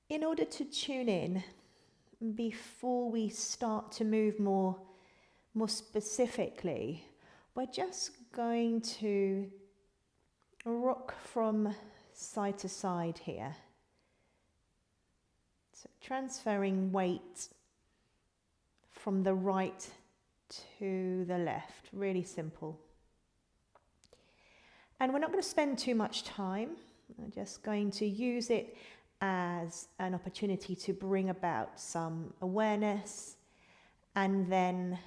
In order to tune in, before we start to move more specifically, we're just going to rock from side to side here. So transferring weight from the right to the left, really simple. And we're not going to spend too much time. We're just going to use it as an opportunity to bring about some awareness and then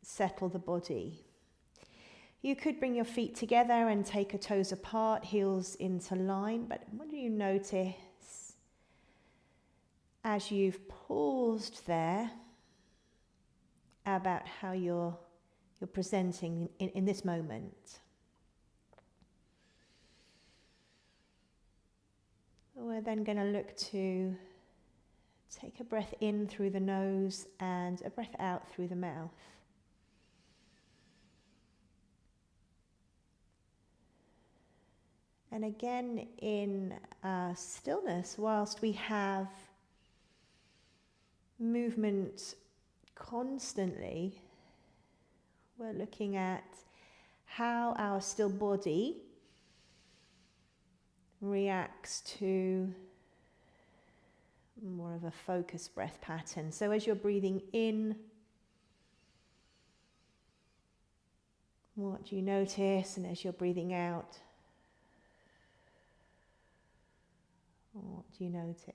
settle the body. You could bring your feet together and take your toes apart, heels into line, but what do you notice as you've paused there about how you're presenting in this moment? We're then going to look to take a breath in through the nose and a breath out through the mouth. And again, in stillness, whilst we have movement constantly, we're looking at how our still body reacts to more of a focused breath pattern. So as you're breathing in, what do you notice? And as you're breathing out, what do you notice?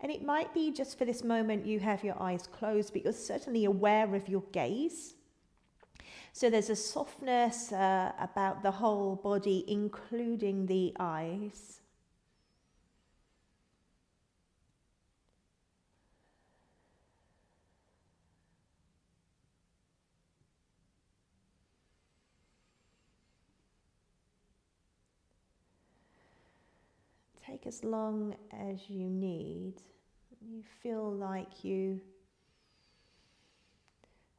And it might be just for this moment you have your eyes closed, but you're certainly aware of your gaze. So there's a softness about the whole body, including the eyes. Take as long as you need. You feel like you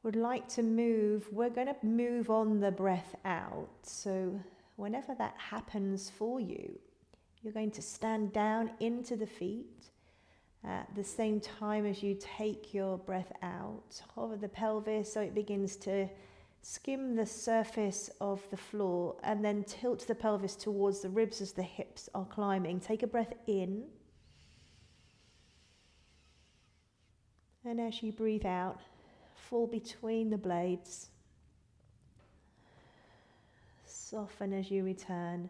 would like to move. We're going to move on the breath out. So whenever that happens for you, you're going to stand down into the feet at the same time as you take your breath out. Hover the pelvis so it begins to skim the surface of the floor, and then tilt the pelvis towards the ribs as the hips are climbing. Take a breath in. And as you breathe out, fall between the blades. Soften as you return.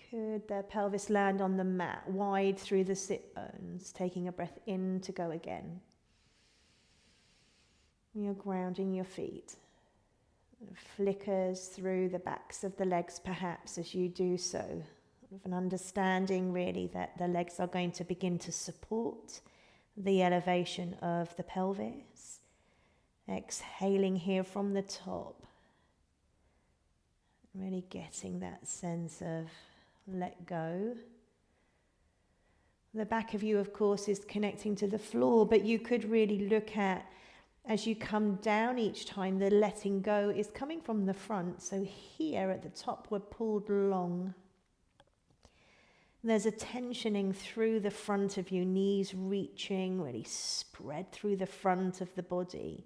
Could the pelvis land on the mat, wide through the sit bones, taking a breath in to go again. You're grounding your feet. It flickers through the backs of the legs perhaps as you do so. With an understanding really that the legs are going to begin to support the elevation of the pelvis. Exhaling here from the top. Really getting that sense of let go. The back of you, of course, is connecting to the floor, but you could really look at, as you come down each time, the letting go is coming from the front. So here at the top, we're pulled long. There's a tensioning through the front of you, knees reaching, really spread through the front of the body.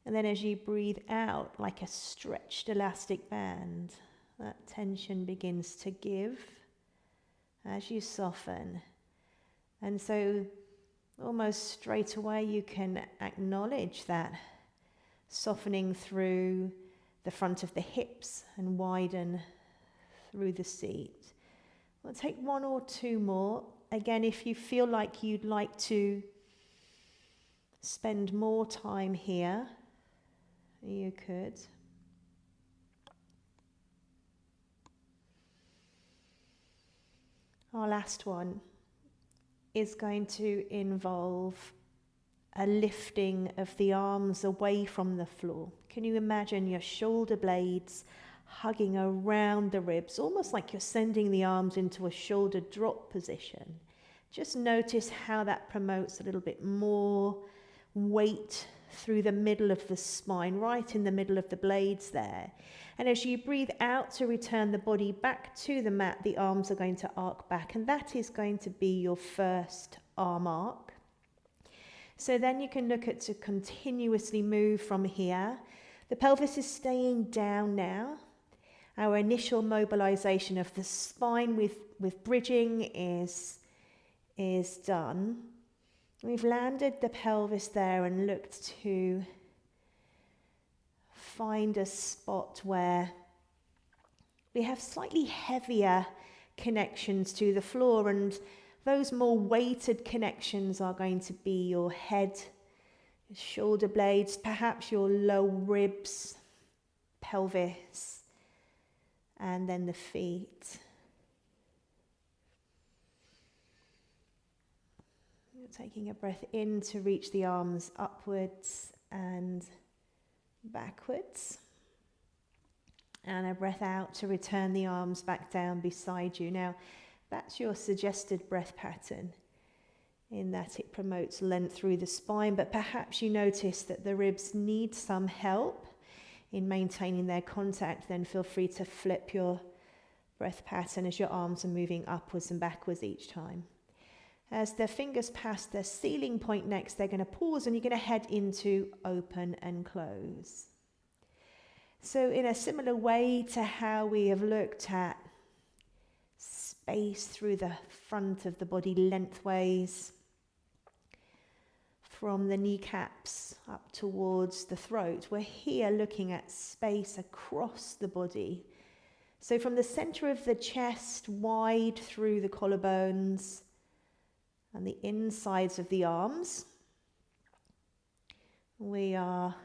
And then as you breathe out, like a stretched elastic band, that tension begins to give as you soften. And so almost straight away you can acknowledge that softening through the front of the hips and widen through the seat. We'll take one or two more. Again, if you feel like you'd like to spend more time here, you could. Our last one is going to involve a lifting of the arms away from the floor. Can you imagine your shoulder blades hugging around the ribs, almost like you're sending the arms into a shoulder drop position? Just notice how that promotes a little bit more weight through the middle of the spine, right in the middle of the blades there. And as you breathe out to return the body back to the mat, the arms are going to arc back, and that is going to be your first arm arc. So then you can look at to continuously move from here. The pelvis is staying down now. Our initial mobilization of the spine with bridging is done. We've landed the pelvis there and looked to find a spot where we have slightly heavier connections to the floor, and those more weighted connections are going to be your head, your shoulder blades, perhaps your low ribs, pelvis, and then the feet. You're taking a breath in to reach the arms upwards and backwards, and a breath out to return the arms back down beside you. Now, that's your suggested breath pattern, in that it promotes length through the spine, but perhaps you notice that the ribs need some help in maintaining their contact. Then feel free to flip your breath pattern as your arms are moving upwards and backwards each time. As the fingers pass the ceiling point next, they're going to pause and you're going to head into open and close. So in a similar way to how we have looked at space through the front of the body lengthways, from the kneecaps up towards the throat, we're here looking at space across the body. So from the center of the chest, wide through the collarbones, and the insides of the arms, we are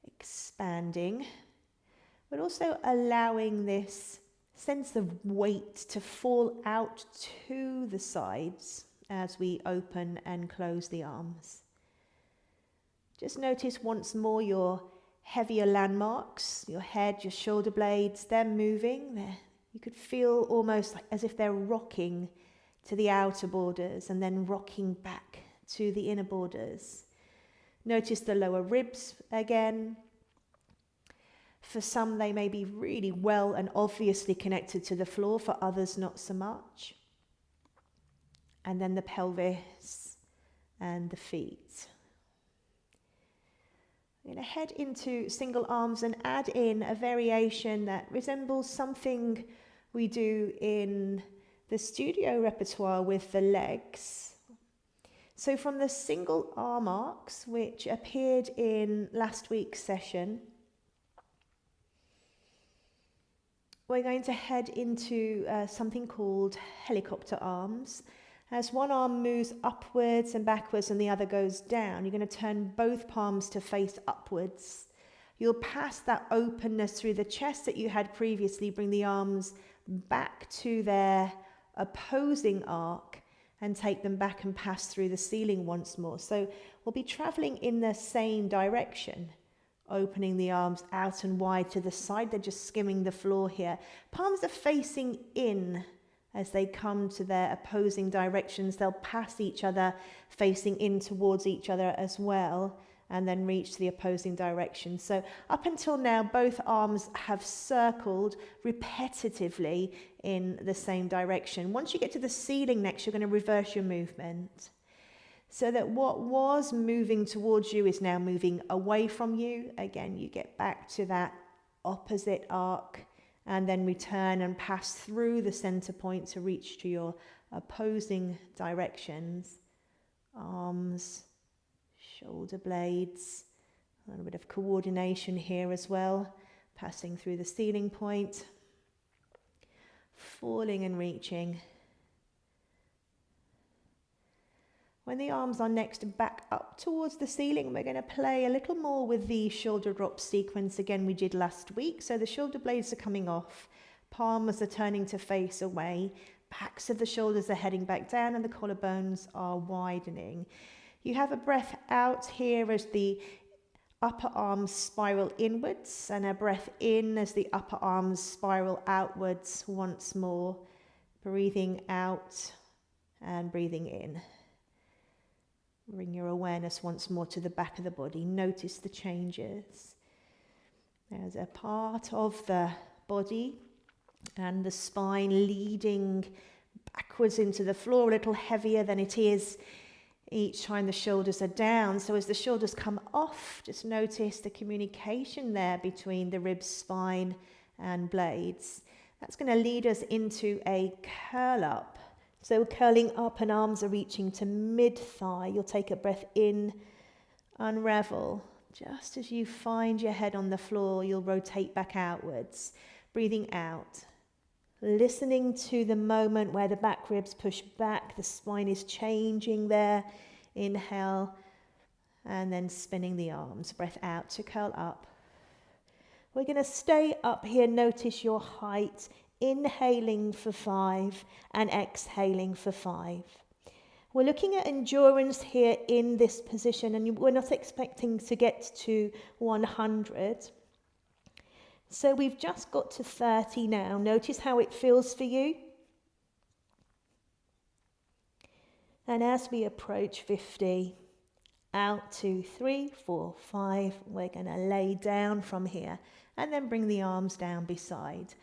expanding, but also allowing this sense of weight to fall out to the sides as we open and close the arms. Just notice once more your heavier landmarks, your head, your shoulder blades, they're moving. You could feel almost like as if they're rocking to the outer borders and then rocking back to the inner borders. Notice the lower ribs again. For some, they may be really well and obviously connected to the floor. For others, not so much. And then the pelvis and the feet. I'm going to head into single arms and add in a variation that resembles something we do in the studio repertoire with the legs. So from the single arm arcs, which appeared in last week's session, we're going to head into something called helicopter arms. As one arm moves upwards and backwards and the other goes down, you're going to turn both palms to face upwards. You'll pass that openness through the chest that you had previously, bring the arms back to their opposing arc and take them back and pass through the ceiling once more. So we'll be traveling in the same direction, opening the arms out and wide to the side. They're just skimming the floor here. Palms are facing in as they come to their opposing directions. They'll pass each other, facing in towards each other as well, and then reach the opposing direction. So up until now, both arms have circled repetitively in the same direction. Once you get to the ceiling next, you're going to reverse your movement, so that what was moving towards you is now moving away from you. Again, you get back to that opposite arc and then return and pass through the center point to reach to your opposing directions. Arms, shoulder blades, a little bit of coordination here as well, passing through the ceiling point, falling and reaching. When the arms are next back up towards the ceiling, we're going to play a little more with the shoulder drop sequence again we did last week. So the shoulder blades are coming off, palms are turning to face away, backs of the shoulders are heading back down, and the collarbones are widening. You have a breath out here as the upper arms spiral inwards, and a breath in as the upper arms spiral outwards once more. Breathing out and breathing in. Bring your awareness once more to the back of the body. Notice the changes. There's a part of the body and the spine leading backwards into the floor, a little heavier than it is each time the shoulders are down. So as the shoulders come off, just notice the communication there between the ribs, spine and blades. That's going to lead us into a curl up. So curling up and arms are reaching to mid-thigh. You'll take a breath in, unravel. Just as you find your head on the floor, you'll rotate back outwards. Breathing out. Listening to the moment where the back ribs push back, the spine is changing there. Inhale, and then spinning the arms. Breath out to curl up. We're going to stay up here. Notice your height. Inhaling for 5 and exhaling for 5. We're looking at endurance here in this position, and we're not expecting to get to 100. So we've just got to 30 now. Notice how it feels for you. And as we approach 50, out 2, 3, 4, 5, we're going to lay down from here and then bring the arms down beside.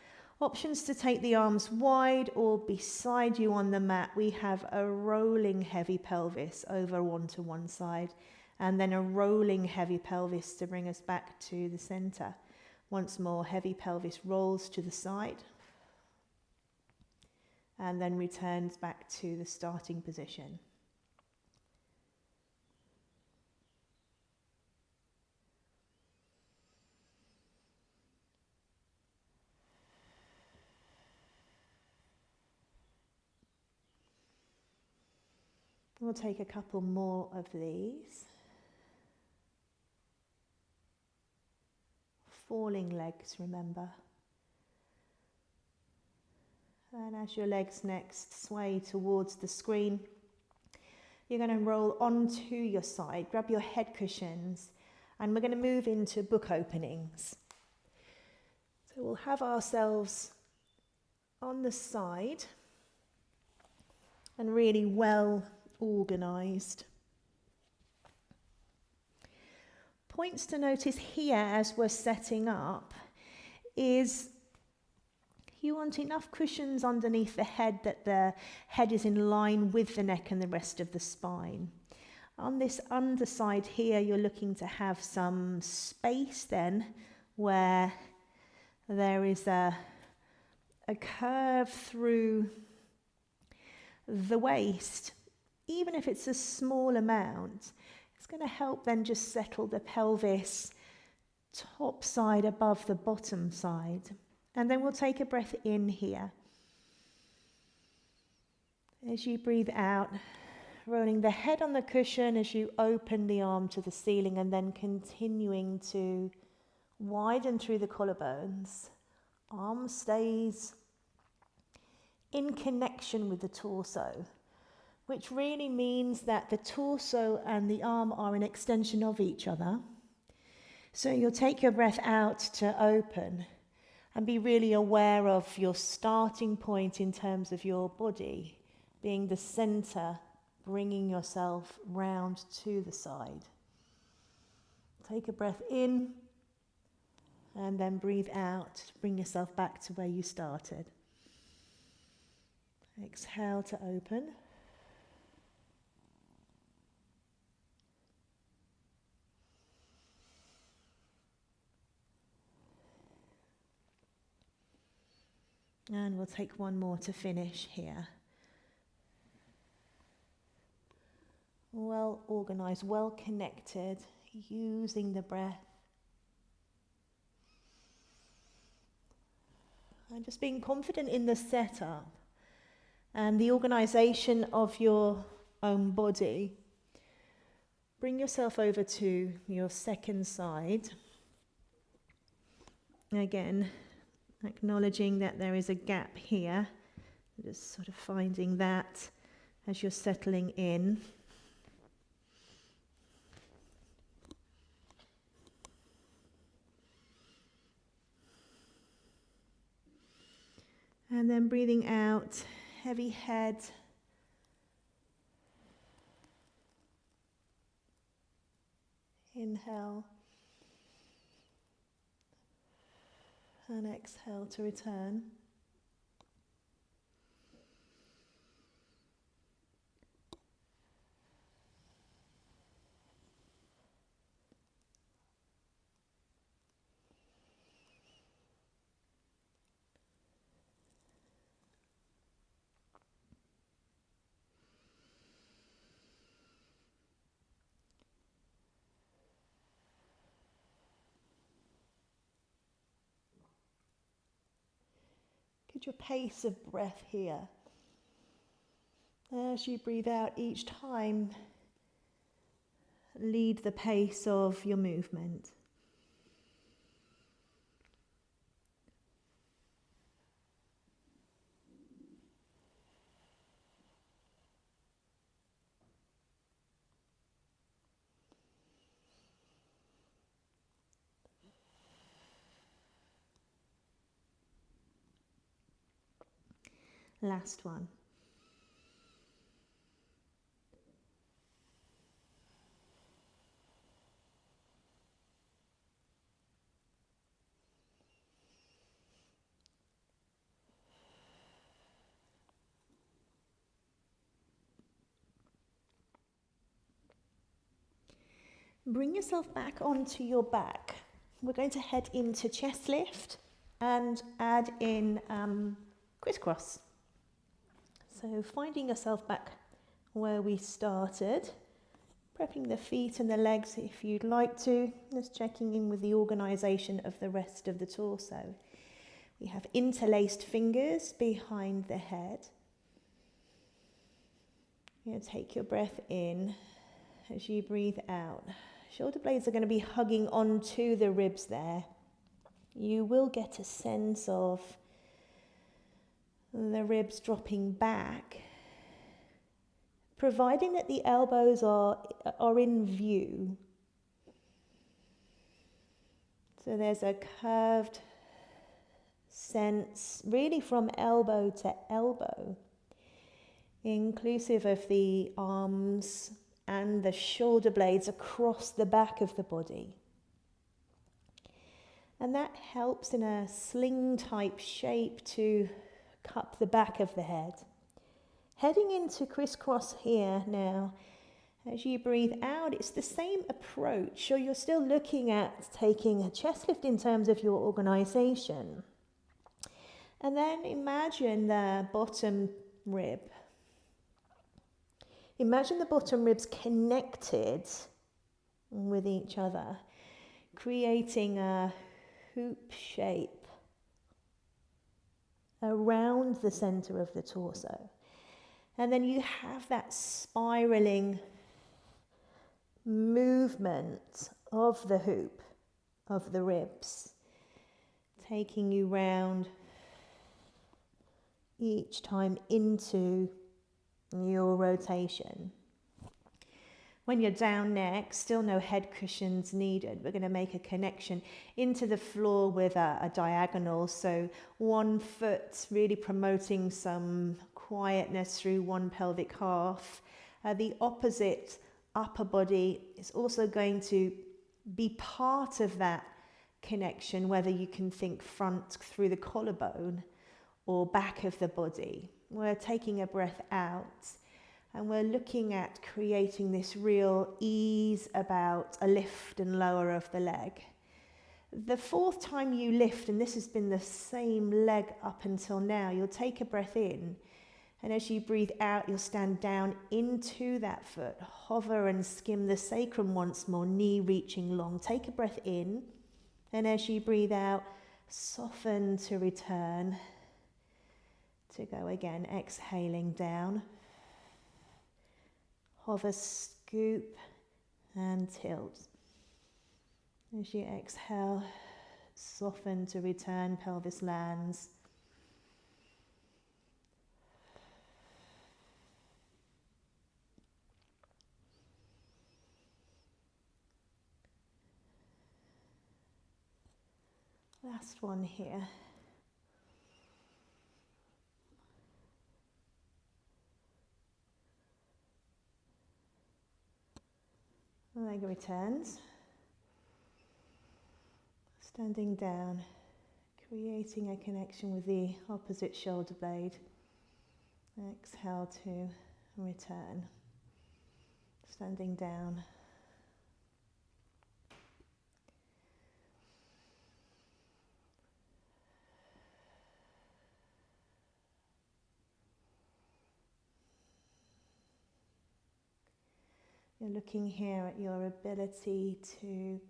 Options to take the arms wide or beside you on the mat. We have a rolling heavy pelvis over onto one side, and then a rolling heavy pelvis to bring us back to the center. Once more, heavy pelvis rolls to the side and then returns back to the starting position. We'll take a couple more of these. Falling legs, remember. And as your legs next sway towards the screen, you're going to roll onto your side, grab your head cushions, and we're going to move into book openings. So we'll have ourselves on the side and really well organised. Points to notice here as we're setting up is you want enough cushions underneath the head that the head is in line with the neck and the rest of the spine. On this underside here, you're looking to have some space then where there is a curve through the waist. Even if it's a small amount, it's going to help then just settle the pelvis top side above the bottom side. And then we'll take a breath in here. As you breathe out, rolling the head on the cushion as you open the arm to the ceiling, and then continuing to widen through the collarbones. Arm stays in connection with the torso, which really means that the torso and the arm are an extension of each other. So you'll take your breath out to open and be really aware of your starting point in terms of your body being the center, bringing yourself round to the side. Take a breath in and then breathe out to bring yourself back to where you started. Exhale to open. And we'll take one more to finish here. Well organized, well connected, using the breath. And just being confident in the setup and the organization of your own body. Bring yourself over to your second side. Again, acknowledging that there is a gap here, just sort of finding that as you're settling in. And then breathing out, heavy head. Inhale. And exhale to return. Get your pace of breath here. As you breathe out each time, lead the pace of your movement. Last one. Bring yourself back onto your back. We're going to head into chest lift and add in crisscross. So finding yourself back where we started, prepping the feet and the legs if you'd like to, just checking in with the organisation of the rest of the torso. We have interlaced fingers behind the head. You're going to take your breath in as you breathe out. Shoulder blades are going to be hugging onto the ribs there. You will get a sense of the ribs dropping back, providing that the elbows are in view. So there's a curved sense really from elbow to elbow, inclusive of the arms and the shoulder blades across the back of the body. And that helps in a sling type shape to cup the back of the head. Heading into crisscross here now. As you breathe out, it's the same approach. So you're still looking at taking a chest lift in terms of your organisation. And then imagine the bottom rib. Imagine the bottom ribs connected with each other, creating a hoop shape around the center of the torso. And then you have that spiraling movement of the hoop, of the ribs, taking you round each time into your rotation. When you're down next, still no head cushions needed. We're going to make a connection into the floor with a diagonal. So one foot really promoting some quietness through one pelvic half. The opposite upper body is also going to be part of that connection, whether you can think front through the collarbone or back of the body. We're taking a breath out and we're looking at creating this real ease about a lift and lower of the leg. The fourth time you lift, and this has been the same leg up until now, you'll take a breath in, and as you breathe out, you'll stand down into that foot, hover and skim the sacrum once more, knee reaching long. Take a breath in, and as you breathe out, soften to return. To go again, exhaling down. Hover, scoop, and tilt. As you exhale, soften to return, pelvis lands. Last one here. Leg returns. Standing down, creating a connection with the opposite shoulder blade. Exhale to return. Standing down. You're looking here at your ability to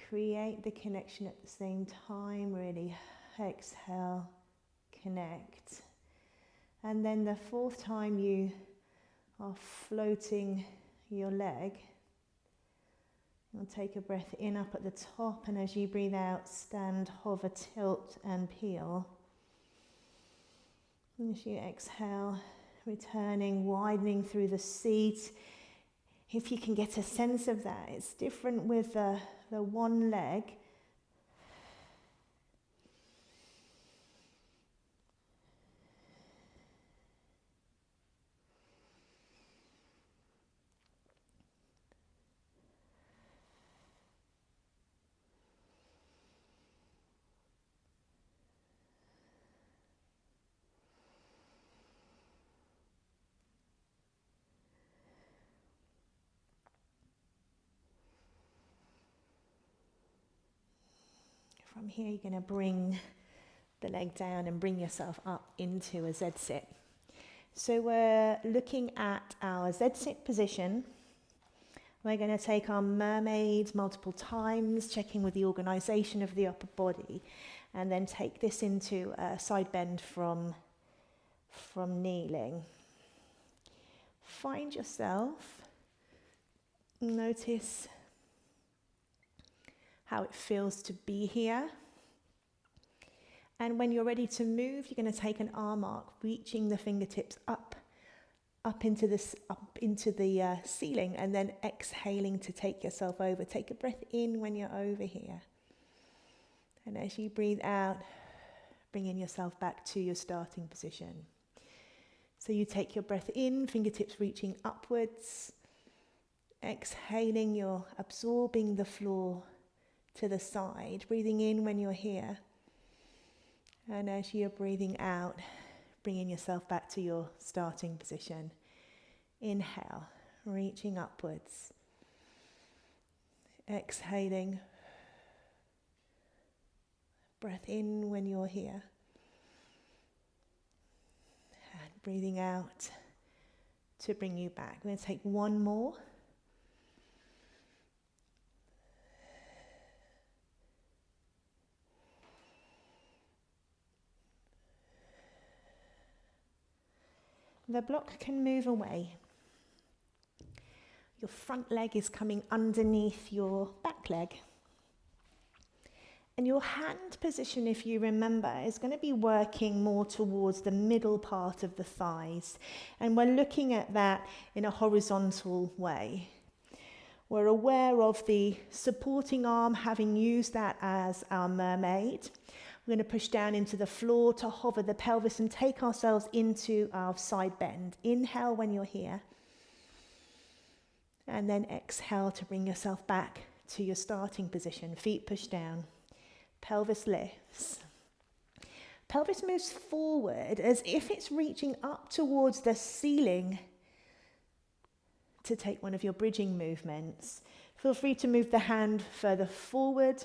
create the connection at the same time, really. Exhale, connect. And then the fourth time you are floating your leg, you'll take a breath in up at the top, and as you breathe out, stand, hover, tilt, and peel. And as you exhale, returning, widening through the seat. If you can get a sense of that, it's different with the one leg. From here, you're going to bring the leg down and bring yourself up into a Z-sit. So we're looking at our Z-sit position. We're going to take our Mermaid multiple times, checking with the organisation of the upper body, and then take this into a side bend from kneeling. Find yourself, notice how it feels to be here. And when you're ready to move, you're going to take an arm arc, reaching the fingertips up into the ceiling, and then exhaling to take yourself over. Take a breath in when you're over here. And as you breathe out, bringing yourself back to your starting position. So you take your breath in, fingertips reaching upwards. Exhaling, you're absorbing the floor to the side, breathing in when you're here. And as you're breathing out, bringing yourself back to your starting position. Inhale, reaching upwards. Exhaling. Breath in when you're here. And breathing out to bring you back. We're going to take one more. The block can move away. Your front leg is coming underneath your back leg. And your hand position, if you remember, is going to be working more towards the middle part of the thighs. And we're looking at that in a horizontal way. We're aware of the supporting arm, having used that as our mermaid. We're going to push down into the floor to hover the pelvis and take ourselves into our side bend. Inhale when you're here. And then exhale to bring yourself back to your starting position. Feet push down. Pelvis lifts. Pelvis moves forward as if it's reaching up towards the ceiling to take one of your bridging movements. Feel free to move the hand further forward.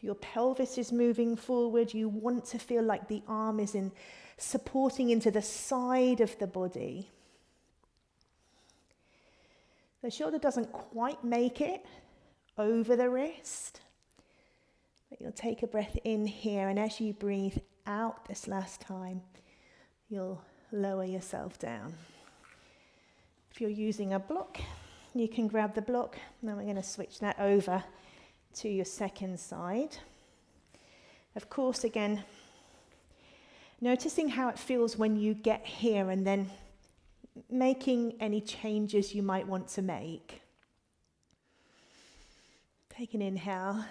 Your pelvis is moving forward. You want to feel like the arm is supporting into the side of the body. The shoulder doesn't quite make it over the wrist, but you'll take a breath in here, and as you breathe out this last time, you'll lower yourself down. If you're using a block, you can grab the block. Now we're going to switch that over to your second side. Of course, again, noticing how it feels when you get here and then making any changes you might want to make. Take an inhale,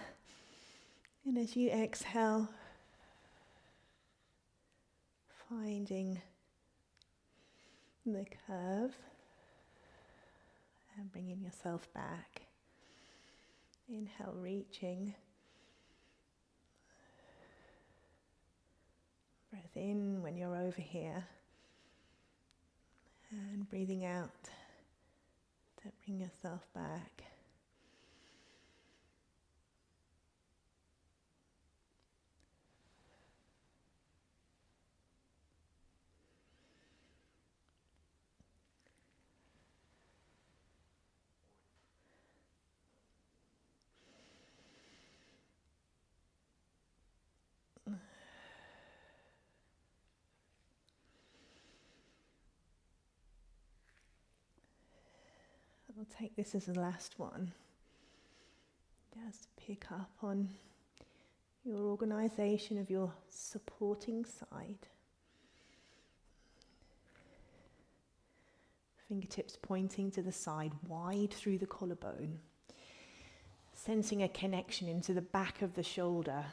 and as you exhale, finding the curve and bringing yourself back. Inhale, reaching. Breath in when you're over here. And breathing out to bring yourself back. I'll take this as the last one. Just pick up on your organisation of your supporting side. Fingertips pointing to the side, wide through the collarbone. Sensing a connection into the back of the shoulder.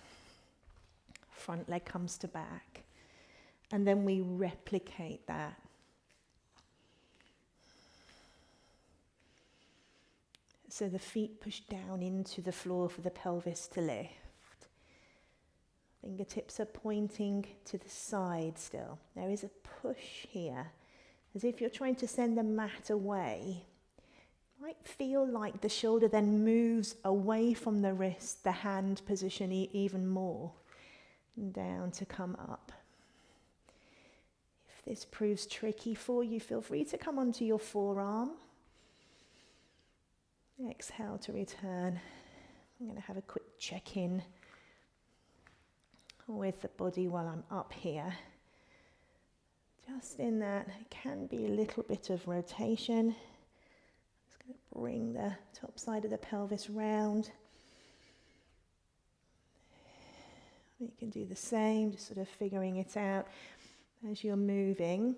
Front leg comes to back. And then we replicate that. So the feet push down into the floor for the pelvis to lift. Fingertips are pointing to the side still. There is a push here, as if you're trying to send the mat away. Might feel like the shoulder then moves away from the wrist, the hand position even more, and down to come up. If this proves tricky for you, feel free to come onto your forearm. Exhale to return. I'm going to have a quick check-in with the body while I'm up here. Just in that, it can be a little bit of rotation. Just going to bring the top side of the pelvis round. You can do the same, just sort of figuring it out as you're moving.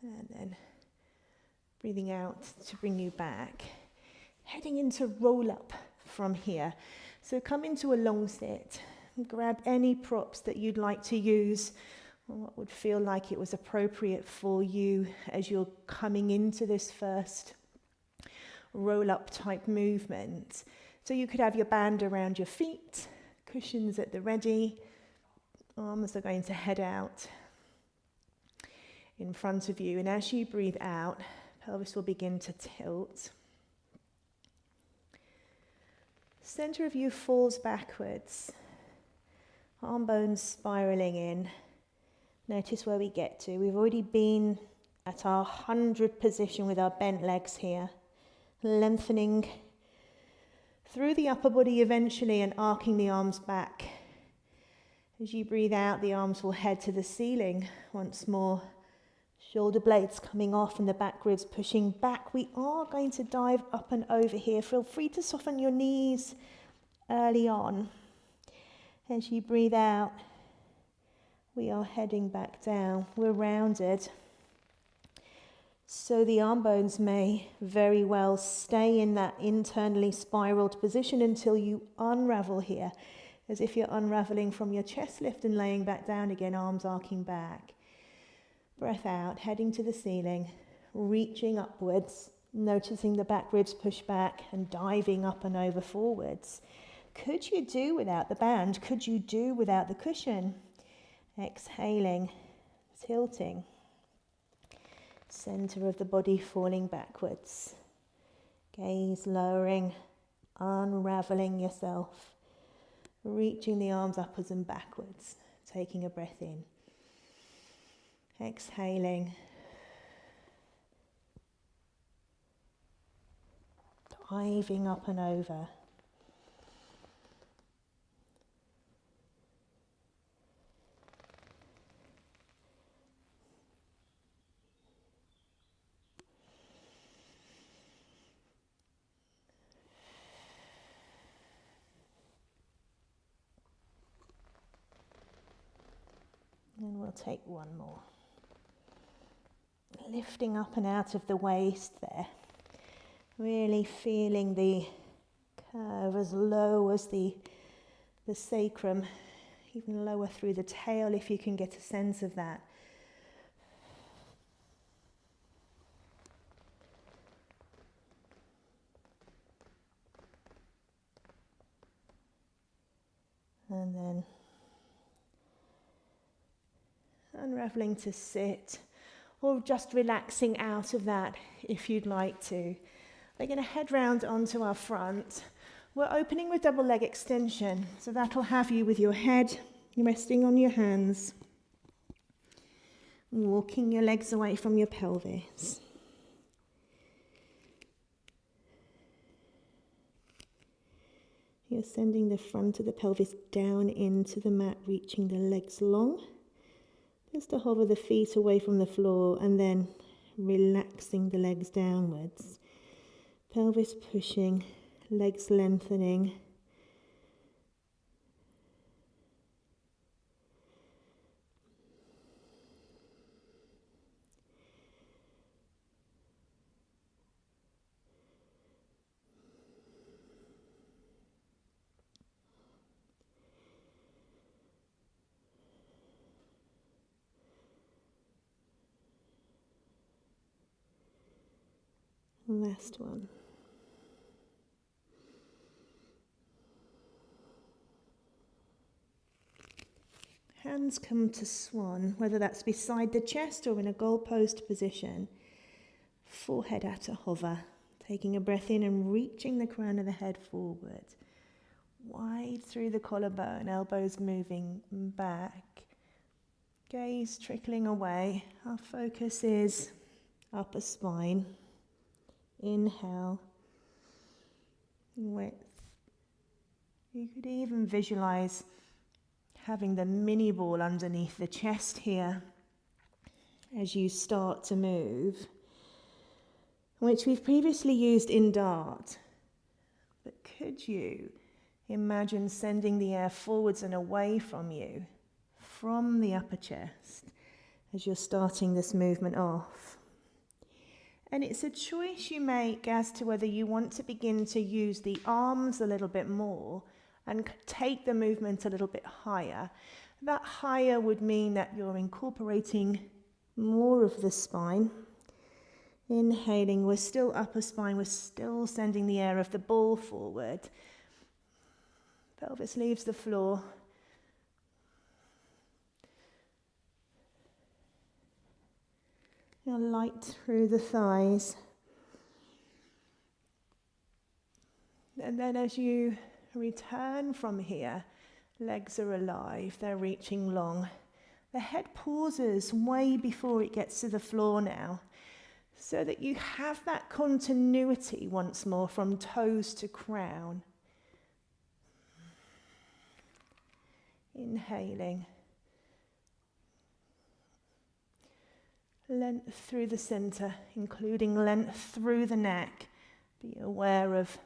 And then breathing out to bring you back. Heading into roll up from here. So come into a long sit. Grab any props that you'd like to use, or what would feel like it was appropriate for you as you're coming into this first roll up type movement. So you could have your band around your feet, cushions at the ready. Arms are going to head out in front of you, and as you breathe out, pelvis will begin to tilt. Center of you falls backwards, arm bones spiraling in. Notice where we get to. We've already been at our 100 position with our bent legs here, lengthening through the upper body eventually and arcing the arms back. As you breathe out, the arms will head to the ceiling once more. Shoulder blades coming off and the back ribs pushing back. We are going to dive up and over here. Feel free to soften your knees early on. As you breathe out, we are heading back down. We're rounded. So the arm bones may very well stay in that internally spiraled position until you unravel here, as if you're unraveling from your chest lift and laying back down again, arms arcing back. Breath out, heading to the ceiling, reaching upwards, noticing the back ribs push back and diving up and over forwards. Could you do without the band? Could you do without the cushion? Exhaling, tilting. Center of the body falling backwards. Gaze lowering, unraveling yourself. Reaching the arms upwards and backwards. Taking a breath in. Exhaling. Diving up and over. And we'll take one more. Lifting up and out of the waist there. Really feeling the curve as low as the sacrum, even lower through the tail if you can get a sense of that. And then unraveling to sit, or just relaxing out of that if you'd like to. We're going to head round onto our front. We're opening with double leg extension, so that'll have you with your head resting on your hands, walking your legs away from your pelvis. You're sending the front of the pelvis down into the mat, reaching the legs long, just to hover the feet away from the floor and then relaxing the legs downwards. Pelvis pushing, legs lengthening. Last one. Hands come to swan, whether that's beside the chest or in a goalpost position. Forehead at a hover, taking a breath in and reaching the crown of the head forward. Wide through the collarbone, elbows moving back. Gaze trickling away. Our focus is upper spine. Inhale. Width. You could even visualize having the mini ball underneath the chest here as you start to move, which we've previously used in dart. But could you imagine sending the air forwards and away from you, from the upper chest, as you're starting this movement off? And it's a choice you make as to whether you want to begin to use the arms a little bit more and take the movement a little bit higher. That higher would mean that you're incorporating more of the spine. Inhaling, we're still upper spine, we're still sending the air of the ball forward. Pelvis leaves the floor. You're light through the thighs. And then as you return from here, legs are alive, they're reaching long. The head pauses way before it gets to the floor now, so that you have that continuity once more from toes to crown. Inhaling. Length through the center, including length through the neck. Be aware of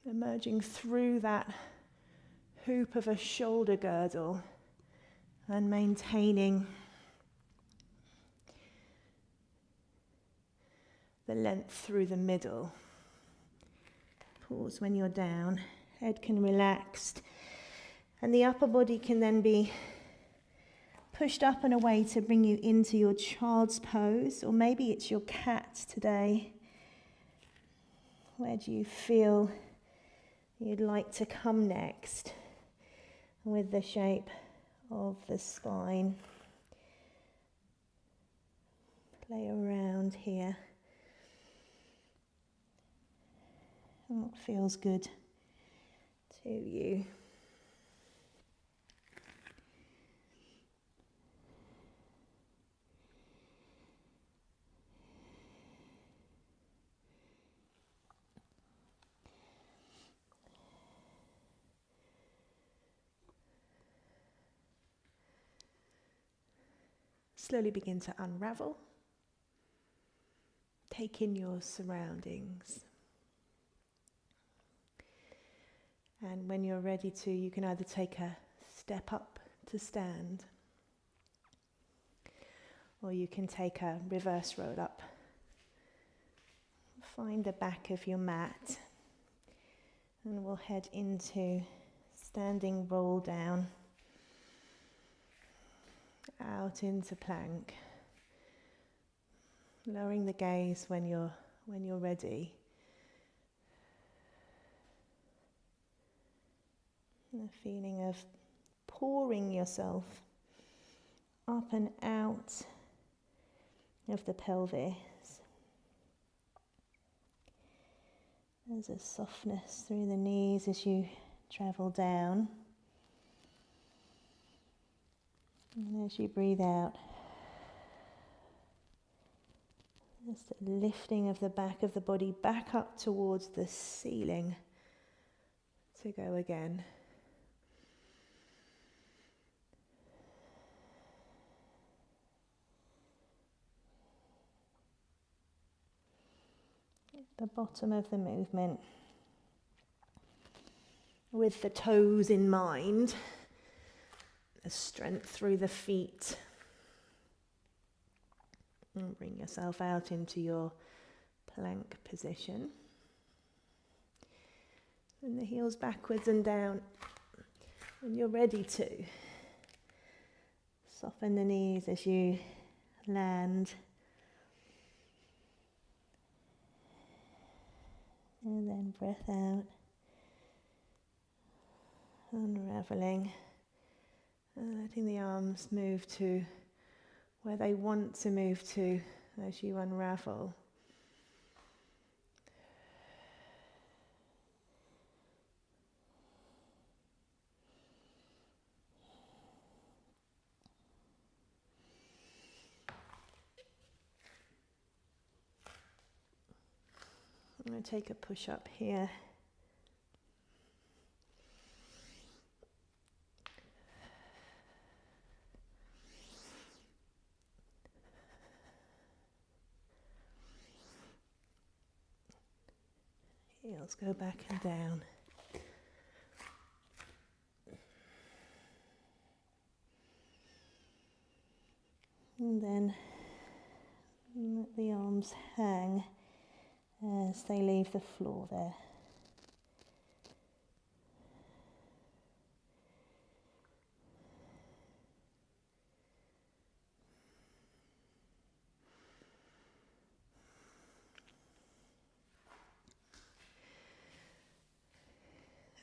emerging through that hoop of a shoulder girdle and maintaining the length through the middle. Pause when you're down. Head can relax, and the upper body can then be pushed up and away to bring you into your child's pose, or maybe it's your cat today. Where do you feel you'd like to come next with the shape of the spine? Play around here. What feels good to you? Slowly begin to unravel. Take in your surroundings. And when you're ready to, you can either take a step up to stand, or you can take a reverse roll up. Find the back of your mat, and we'll head into standing roll down, out into plank. Lowering the gaze when you're ready. And a feeling of pouring yourself up and out of the pelvis. There's a softness through the knees as you travel down. And as you breathe out, just a lifting of the back of the body back up towards the ceiling to go again. The bottom of the movement, with the toes in mind, the strength through the feet. And bring yourself out into your plank position. And the heels backwards and down. When you're ready to, soften the knees as you land. And then breath out, unraveling, and letting the arms move to where they want to move to as you unravel. I'm going to take a push up here. Heels go back and down. And then let the arms hang as they leave the floor there.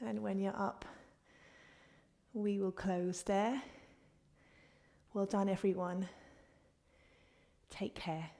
And when you're up, we will close there. Well done, everyone. Take care.